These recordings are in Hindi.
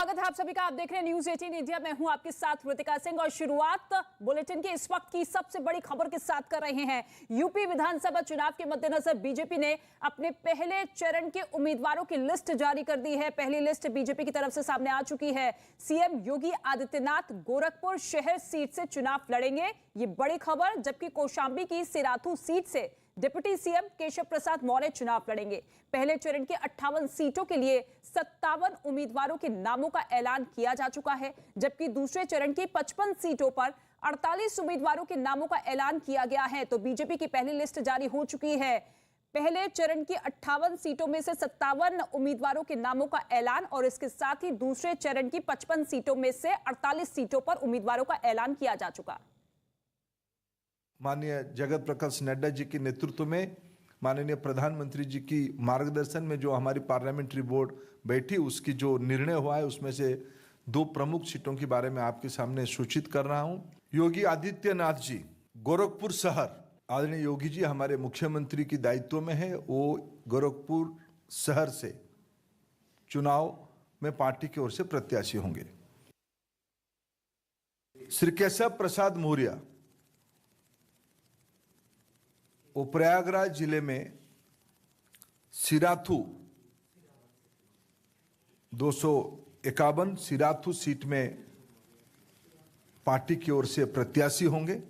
स्वागत है आप सभी का। आप देख रहे हैं न्यूज 18 इंडिया। मैं हूं आपके साथ ऋतिका सिंह और शुरुआत बुलेटिन के इस वक्त की सबसे बड़ी खबर के साथ कर रहे हैं। यूपी विधानसभा चुनाव के मद्देनजर बीजेपी ने अपने पहले चरण के उम्मीदवारों की लिस्ट जारी कर दी है। पहली लिस्ट बीजेपी की तरफ से सामने आ चुकी है। सीएम योगी आदित्यनाथ गोरखपुर शहर सीट से चुनाव लड़ेंगे, ये बड़ी खबर। जबकि कौशांबी की सिराथू सीट से डिप्टी सीएम केशव प्रसाद मौर्य चुनाव लड़ेंगे। पहले चरण की 58 सीटों के लिए 57 उम्मीदवारों के नामों का ऐलान किया जा चुका है, जबकि दूसरे चरण की 55 सीटों पर 48 उम्मीदवारों के नामों का ऐलान किया गया है। तो बीजेपी की पहली लिस्ट जारी हो चुकी है। पहले चरण की 58 सीटों में से 57 उम्मीदवारों के नामों का ऐलान और इसके साथ ही दूसरे चरण की 55 सीटों में से 48 सीटों पर उम्मीदवारों का ऐलान किया जा चुका। माननीय जगत प्रकाश नड्डा जी के नेतृत्व में, माननीय प्रधानमंत्री जी की मार्गदर्शन में जो हमारी पार्लियामेंट्री बोर्ड बैठी, उसकी जो निर्णय हुआ है उसमें से 2 प्रमुख सीटों के बारे में आपके सामने सूचित कर रहा हूं। योगी आदित्यनाथ जी गोरखपुर शहर, आदरणीय योगी जी हमारे मुख्यमंत्री की दायित्व में है, वो गोरखपुर शहर से चुनाव में पार्टी की ओर से प्रत्याशी होंगे। श्री केशव प्रसाद मौर्य वो प्रयागराज जिले में सिराथू 251 सिराथू सीट में पार्टी की ओर से प्रत्याशी होंगे।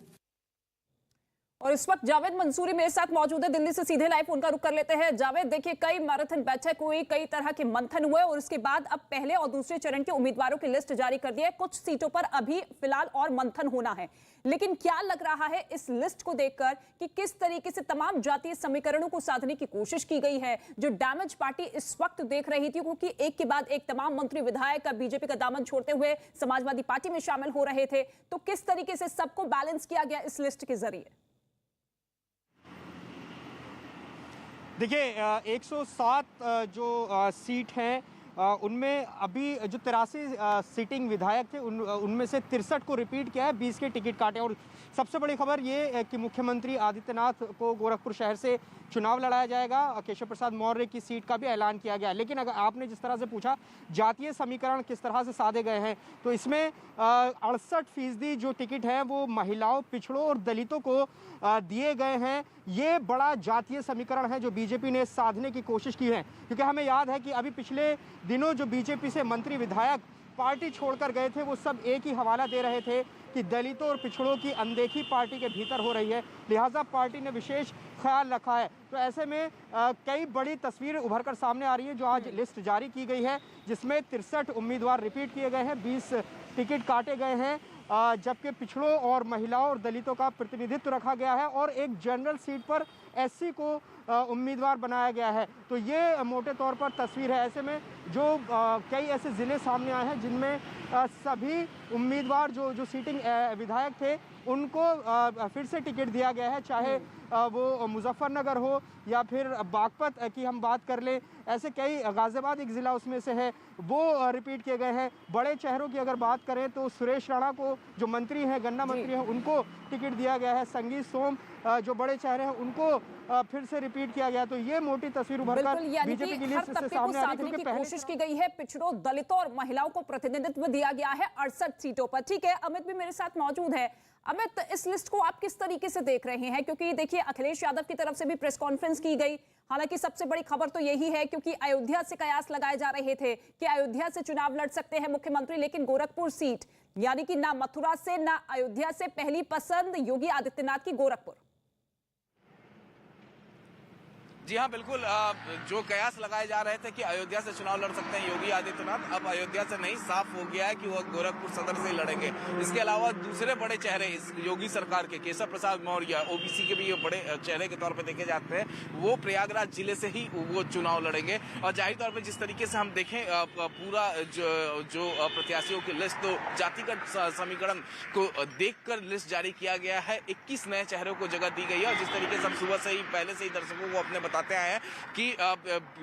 और इस वक्त जावेद मंसूरी मेरे साथ मौजूद है। दिल्ली से सीधे लाइव उनका रुख कर लेते हैं। जावेद, देखिए कई मैराथन बैठक हुई, कई तरह के मंथन हुए और उसके बाद अब पहले और दूसरे चरण के उम्मीदवारों की लिस्ट जारी कर दी है। कुछ सीटों पर अभी फिलहाल और मंथन होना है, लेकिन क्या लग रहा है इस लिस्ट को देखकर कि किस तरीके से तमाम जातीय समीकरणों को साधने की कोशिश की गई है? जो डैमेज पार्टी इस वक्त देख रही थी, क्योंकि एक के बाद एक तमाम मंत्री विधायक का बीजेपी का दामन छोड़ते हुए समाजवादी पार्टी में शामिल हो रहे थे, तो किस तरीके से सबको बैलेंस किया गया इस लिस्ट के जरिए? देखिए 107 जो सीट हैं उनमें अभी जो 83 सिटिंग विधायक थे उनमें से 63 को रिपीट किया है, 20 के टिकट काटे। और सबसे बड़ी खबर ये है कि मुख्यमंत्री आदित्यनाथ को गोरखपुर शहर से चुनाव लड़ाया जाएगा। केशव प्रसाद मौर्य की सीट का भी ऐलान किया गया। लेकिन अगर आपने जिस तरह से पूछा जातीय समीकरण किस तरह से साधे गए हैं, तो इसमें 68% जो टिकट हैं वो महिलाओं, पिछड़ों और दलितों को दिए गए हैं। ये बड़ा जातीय समीकरण है जो बीजेपी ने साधने की कोशिश की है, क्योंकि हमें याद है कि अभी पिछले दिनों जो बीजेपी से मंत्री विधायक पार्टी छोड़कर गए थे वो सब एक ही हवाला दे रहे थे कि दलितों और पिछड़ों की अनदेखी पार्टी के भीतर हो रही है, लिहाजा पार्टी ने विशेष ख्याल रखा है। तो ऐसे में कई बड़ी तस्वीरें उभर कर सामने आ रही है। जो आज लिस्ट जारी की गई है जिसमें 63 उम्मीदवार रिपीट किए गए हैं, 20 टिकट काटे गए हैं, जबकि पिछड़ों और महिलाओं और दलितों का प्रतिनिधित्व रखा गया है और एक जनरल सीट पर एससी को उम्मीदवार बनाया गया है। तो ये मोटे तौर पर तस्वीर है। ऐसे में जो कई ऐसे ज़िले सामने आए हैं जिनमें सभी उम्मीदवार जो सीटिंग विधायक थे उनको फिर से टिकट दिया गया है, चाहे वो मुजफ्फरनगर हो या फिर बागपत की हम बात कर लें। ऐसे कई, गाजियाबाद एक ज़िला उसमें से है, वो रिपीट किए गए हैं। बड़े चेहरों की अगर बात करें तो सुरेश राणा को, जो मंत्री हैं, गन्ना मंत्री हैं, उनको टिकट दिया गया है। संगीत सोम जो बड़े चेहरे हैं उनको फिर से रिपीट किया गया। तो ये मोटी तस्वीर उभरकर बीजेपी की लिस्ट से सामने आ रही है, क्योंकि कोशिश की गई है। पिछड़ों, दलितों और महिलाओं को प्रतिनिधित्व दिया गया है 68 सीटों पर। ठीक है, अमित भी मेरे साथ मौजूद है। अमित, इस लिस्ट को आप किस तरीके से देख रहे हैं? क्योंकि देखिए अखिलेश यादव की तरफ से भी प्रेस कॉन्फ्रेंस की गई। हालांकि सबसे बड़ी खबर तो यही है, क्योंकि अयोध्या से कयास लगाए जा रहे थे कि अयोध्या से चुनाव लड़ सकते हैं मुख्यमंत्री, लेकिन गोरखपुर सीट, यानी कि ना मथुरा से ना अयोध्या से, पहली पसंद योगी आदित्यनाथ की गोरखपुर। जी हाँ, बिल्कुल। जो कयास लगाए जा रहे थे कि अयोध्या से चुनाव लड़ सकते हैं योगी आदित्यनाथ, अब अयोध्या से नहीं, साफ हो गया है कि वो गोरखपुर सदर से ही लड़ेंगे। इसके अलावा दूसरे बड़े चेहरे इस योगी सरकार के, केशव प्रसाद मौर्य ओबीसी के भी ये बड़े चेहरे के तौर पे देखे जाते हैं, वो प्रयागराज जिले से ही वो चुनाव लड़ेंगे। और जाहिर तौर पर जिस तरीके से हम देखें पूरा जो प्रत्याशियों की लिस्ट, तो जातिगत समीकरण को देखकर लिस्ट जारी किया गया है। 21 नए चेहरों को जगह दी गई है और जिस तरीके से हम सुबह से ही पहले से ही दर्शकों को अपने बताते आए हैं कि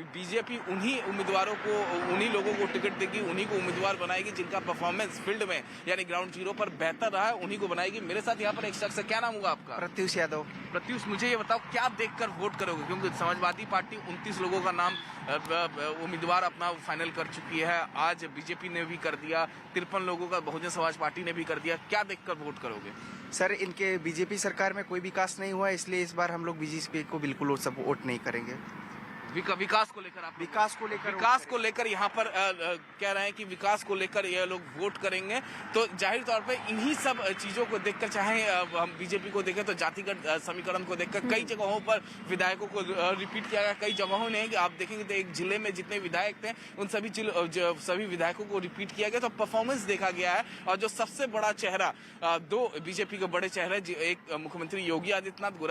बीजेपी उन्हीं उम्मीदवारों को, उन्हीं लोगों को टिकट देगी, उन्हीं को उम्मीदवार बनाएगी जिनका परफॉर्मेंस फील्ड में यानी ग्राउंड जीरो पर बेहतर रहा है, उन्हीं को बनाएगी। मेरे साथ यहाँ पर एक शख्स है, क्या नाम होगा आपका? प्रत्युष यादव। प्रत्युष, मुझे ये बताओ क्या देखकर वोट करोगे, क्योंकि समाजवादी पार्टी 29 लोगों का नाम उम्मीदवार अपना फाइनल कर चुकी है, आज बीजेपी ने भी कर दिया, 53 लोगों का बहुजन समाज पार्टी ने भी कर दिया, क्या देखकर वोट करोगे? सर, इनके बीजेपी सरकार में कोई विकास नहीं हुआ, इसलिए इस बार हम लोग बीजेपी को बिल्कुल सब वोट नहीं करेंगे। विकास को लेकर आप विकास को लेकर यहाँ पर कह रहे हैं कि विकास को लेकर ये लोग वोट करेंगे, तो जाहिर तौर पे इन्हीं सब चीजों को देखकर, चाहे हम बीजेपी को देखें तो जातिगत समीकरण को देखकर कई जगहों पर विधायकों को रिपीट किया गया, कई जगहों ने आप देखेंगे तो एक जिले में जितने विधायक थे उन सभी विधायकों को रिपीट किया गया, तो परफॉर्मेंस देखा गया है। और जो सबसे बड़ा चेहरा, दो बीजेपी के बड़े चेहरे, एक मुख्यमंत्री योगी आदित्यनाथ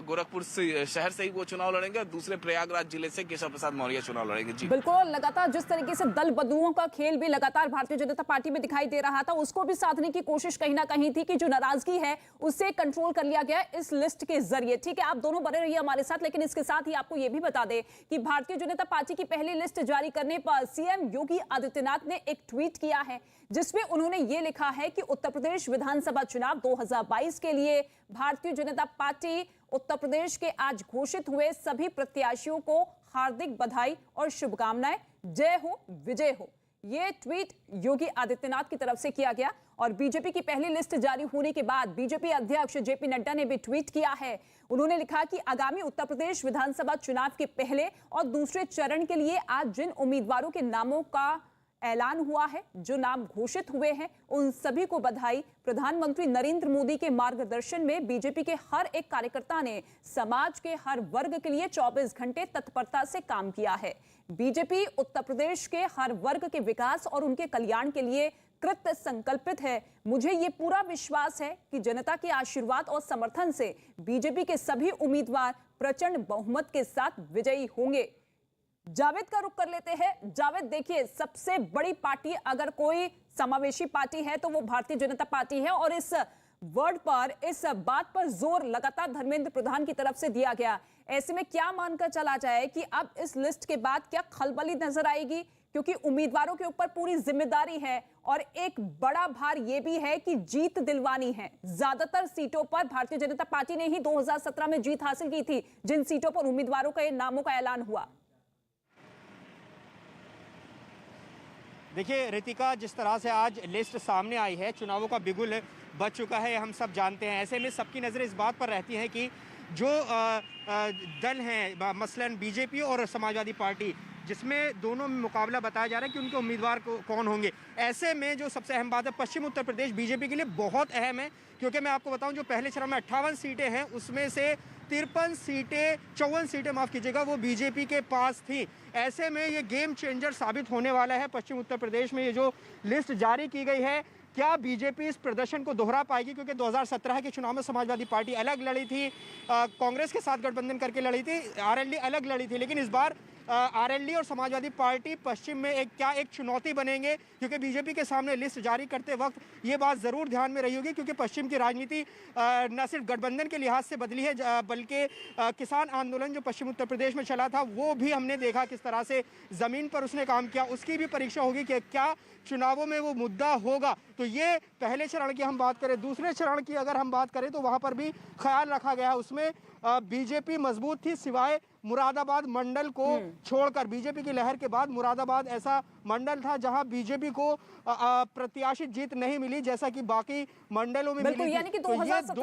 गोरखपुर शहर से ही वो चुनाव लड़ेंगे, और दूसरे प्रयागराज जिले से केशव प्रसाद मौर्य चुनाव लड़ेंगे। जी बिल्कुल, लगातार जिस तरीके से दल बदलुओं का खेल भी लगातार भारतीय जनता पार्टी में दिखाई दे रहा था, उसको भी साधने की कोशिश कहीं ना कहीं थी कि जो नाराजगी है उससे कंट्रोल कर लिया गया इस लिस्ट के जरिए। ठीक है, आप दोनों बने रहिए हमारे साथ, लेकिन इसके साथ ही आपको यह भी बता दें कि भारतीय जनता पार्टी की पहली लिस्ट जारी करने पर सीएम योगी आदित्यनाथ ने एक ट्वीट किया है, जिसमें उन्होंने ये लिखा है कि उत्तर प्रदेश विधानसभा चुनाव 2022 के लिए भारतीय जनता पार्टी उत्तर प्रदेश के आज घोषित हुए सभी प्रत्याशियों को हार्दिक बधाई और शुभकामनाएं। जय हो, विजय हो। ये ट्वीट योगी आदित्यनाथ की तरफ से किया गया। और बीजेपी की पहली लिस्ट जारी होने के बाद बीजेपी अध्यक्ष जेपी नड्डा ने भी ट्वीट किया है। उन्होंने लिखा कि आगामी उत्तर प्रदेश विधानसभा चुनाव के पहले और दूसरे चरण के लिए आज जिन उम्मीदवारों के नामों का ऐलान हुआ है, जो नाम घोषित हुए हैं, उन सभी को बधाई। प्रधानमंत्री नरेंद्र मोदी के मार्गदर्शन में बीजेपी के हर एक कार्यकर्ता ने समाज के हर वर्ग के लिए 24 घंटे तत्परता से काम किया है। बीजेपी उत्तर प्रदेश के हर वर्ग के विकास और उनके कल्याण के लिए कृत संकल्पित है। मुझे ये पूरा विश्वास है कि जनता के आशीर्वाद और समर्थन से बीजेपी के सभी उम्मीदवार प्रचंड बहुमत के साथ विजयी होंगे। जावेद का रुख कर लेते हैं। जावेद, देखिए, सबसे बड़ी पार्टी अगर कोई समावेशी पार्टी है तो वो भारतीय जनता पार्टी है, और इस वर्ड पर, इस बात पर जोर लगातार धर्मेंद्र प्रधान की तरफ से दिया गया। ऐसे में क्या मानकर चला जाए कि अब इस लिस्ट के बाद क्या खलबली नजर आएगी, क्योंकि उम्मीदवारों के ऊपर पूरी जिम्मेदारी है और एक बड़ा भार यह भी है कि जीत दिलवानी है। ज्यादातर सीटों पर भारतीय जनता पार्टी ने ही 2017 में जीत हासिल की थी, जिन सीटों पर उम्मीदवारों के नामों का ऐलान हुआ। देखिए रितिका, जिस तरह से आज लिस्ट सामने आई है, चुनावों का बिगुल बच चुका है, हम सब जानते हैं। ऐसे में सबकी नज़रें इस बात पर रहती हैं कि जो दल हैं, मसलन बीजेपी और समाजवादी पार्टी, जिसमें दोनों में मुकाबला बताया जा रहा है कि उनके उम्मीदवार कौन होंगे। ऐसे में जो सबसे अहम बात है, पश्चिम उत्तर प्रदेश बीजेपी के लिए बहुत अहम है, क्योंकि मैं आपको बताऊं, जो पहले चरण में 58 सीटें हैं, उसमें से 54 सीटें माफ़ कीजिएगा, वो बीजेपी के पास थी। ऐसे में ये गेम चेंजर साबित होने वाला है पश्चिम उत्तर प्रदेश में। ये जो लिस्ट जारी की गई है, क्या बीजेपी इस प्रदर्शन को दोहरा पाएगी? क्योंकि 2017 के चुनाव में समाजवादी पार्टी अलग लड़ी थी, कांग्रेस के साथ गठबंधन करके लड़ी थी, आरएलडी अलग लड़ी थी, लेकिन इस बार आरएलडी और समाजवादी पार्टी पश्चिम में एक चुनौती बनेंगे, क्योंकि बीजेपी के सामने लिस्ट जारी करते वक्त ये बात ज़रूर ध्यान में रही होगी, क्योंकि पश्चिम की राजनीति न सिर्फ गठबंधन के लिहाज से बदली है, बल्कि किसान आंदोलन जो पश्चिम उत्तर प्रदेश में चला था, वो भी हमने देखा किस तरह से ज़मीन पर उसने काम किया। उसकी भी परीक्षा होगी कि क्या चुनावों में वो मुद्दा होगा। तो ये पहले चरण की हम बात करें। दूसरे चरण की अगर हम बात करें तो वहाँ पर भी ख्याल रखा गया है, उसमें बीजेपी मजबूत थी, सिवाय मुरादाबाद मंडल को छोड़कर। बीजेपी की लहर के बाद मुरादाबाद ऐसा मंडल था जहां बीजेपी को प्रत्याशित जीत नहीं मिली, जैसा कि बाकी मंडलों में मिली थी। यानी कि 2017